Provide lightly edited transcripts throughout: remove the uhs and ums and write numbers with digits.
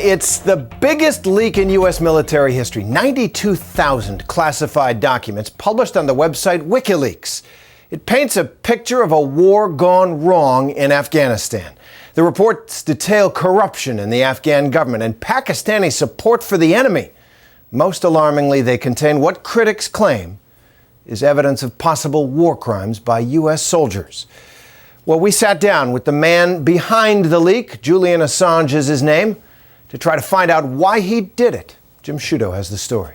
It's the biggest leak in U.S. military history. 92,000 classified documents published on the website WikiLeaks. It paints a picture of a war gone wrong in Afghanistan. The reports detail corruption in the Afghan government and Pakistani support for the enemy. Most alarmingly, they contain what critics claim is evidence of possible war crimes by U.S. soldiers. Well, we sat down with the man behind the leak, Julian Assange is his name, to try to find out why he did it. Jim Sciutto has the story.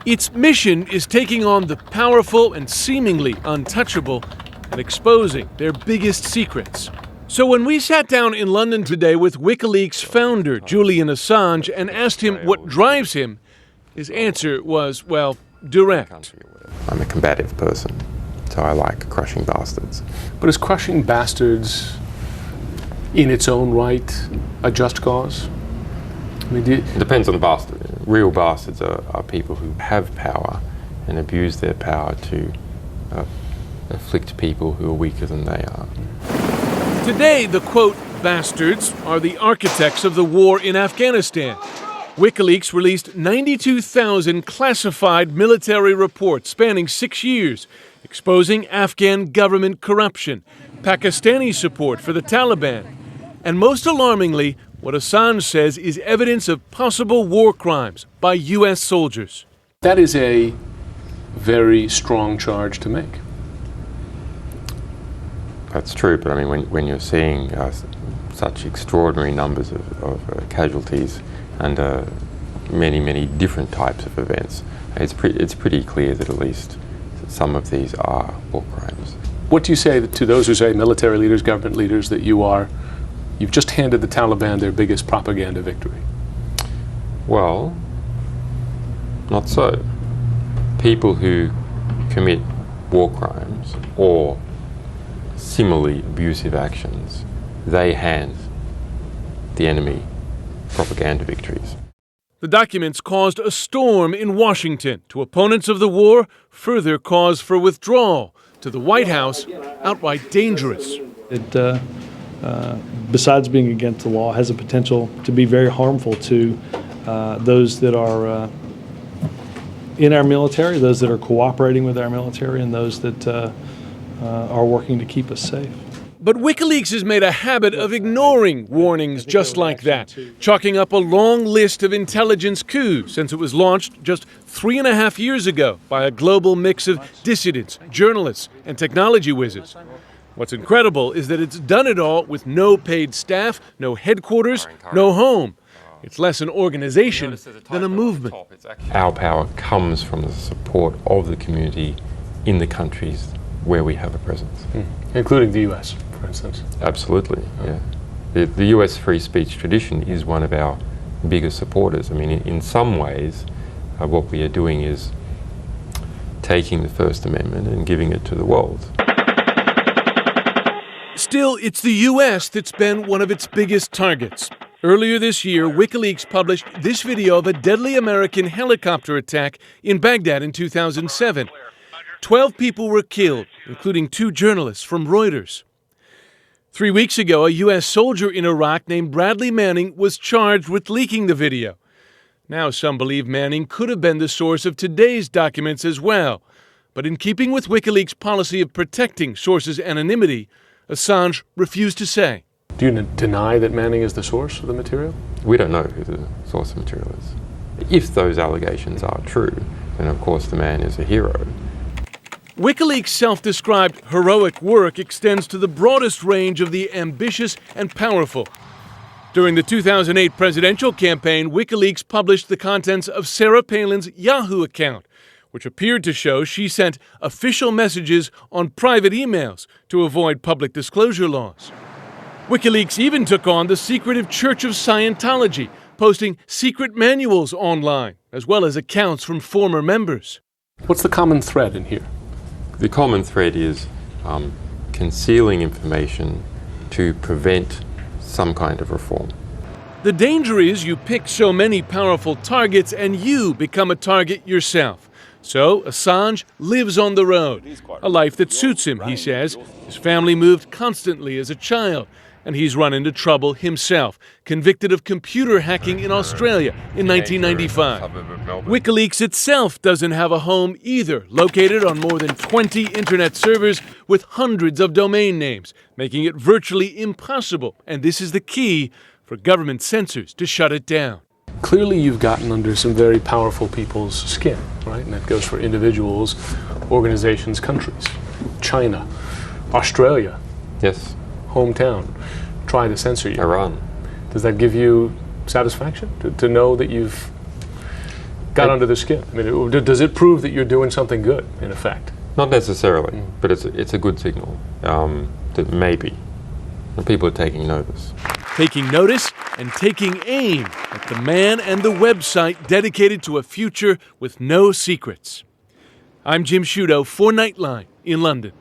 Its mission is taking on the powerful and seemingly untouchable and exposing their biggest secrets. So when we sat down in London today with WikiLeaks founder Julian Assange and asked him what drives him, his answer was, well, direct. I'm a combative person, so I like crushing bastards. But is crushing bastards in its own right a just cause? I mean, it depends on the bastard. Real bastards are people who have power and abuse their power to afflict people who are weaker than they are. Today, the quote, bastards are the architects of the war in Afghanistan. WikiLeaks released 92,000 classified military reports spanning 6 years, exposing Afghan government corruption, Pakistani support for the Taliban, and most alarmingly, what Assange says is evidence of possible war crimes by U.S. soldiers. that is a very strong charge to make. That's true, but I mean, when you're seeing such extraordinary numbers of casualties and many different types of events, it's pretty clear that at least some of these are war crimes. What do you say to those who say, military leaders, government leaders, that you've just handed the Taliban their biggest propaganda victory? Well, not so. People who commit war crimes or similarly abusive actions, they hand the enemy propaganda victories. The documents caused a storm in Washington. To opponents of the war, further cause for withdrawal. To the White House, outright dangerous. It, besides being against the law, has a potential to be very harmful to those that are in our military, those that are cooperating with our military, and those that are working to keep us safe. But WikiLeaks has made a habit of ignoring warnings just like that, chalking up a long list of intelligence coups since it was launched just 3.5 years ago by a global mix of dissidents, journalists, and technology whizzes. What's incredible is that it's done it all with no paid staff, no headquarters, no home. It's less an organization than a movement. Our power comes from the support of the community in the countries where we have a presence. Including the U.S., for instance. Absolutely, yeah. The U.S. free speech tradition is one of our biggest supporters. I mean, in some ways, what we are doing is taking the First Amendment and giving it to the world. Still, it's the U.S. that's been one of its biggest targets. Earlier this year, WikiLeaks published this video of a deadly American helicopter attack in Baghdad in 2007. 12 people were killed, including 2 journalists from Reuters. 3 weeks ago, a U.S. soldier in Iraq named Bradley Manning was charged with leaking the video. Now some believe Manning could have been the source of today's documents as well. But in keeping with WikiLeaks' policy of protecting sources' anonymity, Assange refused to say. Do you deny that Manning is the source of the material? We don't know who the source of the material is. If those allegations are true, then of course the man is a hero. WikiLeaks' self-described heroic work extends to the broadest range of the ambitious and powerful. During the 2008 presidential campaign, WikiLeaks published the contents of Sarah Palin's Yahoo account, which appeared to show she sent official messages on private emails to avoid public disclosure laws. WikiLeaks even took on the secretive Church of Scientology, posting secret manuals online, as well as accounts from former members. What's the common thread in here? The common thread is concealing information to prevent some kind of reform. The danger is you pick so many powerful targets and you become a target yourself. So Assange lives on the road, a life that suits him, he says. His family moved constantly as a child, And he's run into trouble himself, convicted of computer hacking in Australia in 1995. WikiLeaks itself doesn't have a home either, located on more than 20 internet servers with hundreds of domain names, making it virtually impossible, and this is the key, for government censors to shut it down. Clearly you've gotten under some very powerful people's skin, right? And that goes for individuals, organizations, countries. China, Australia, Yes, hometown, try to censor you. Iran. Does that give you satisfaction to know that you've got under the skin? I mean, does it prove that you're doing something good, in effect? Not necessarily, but it's a good signal that maybe people are taking notice. Taking notice and taking aim at the man and the website dedicated to a future with no secrets. I'm Jim Sciutto for Nightline in London.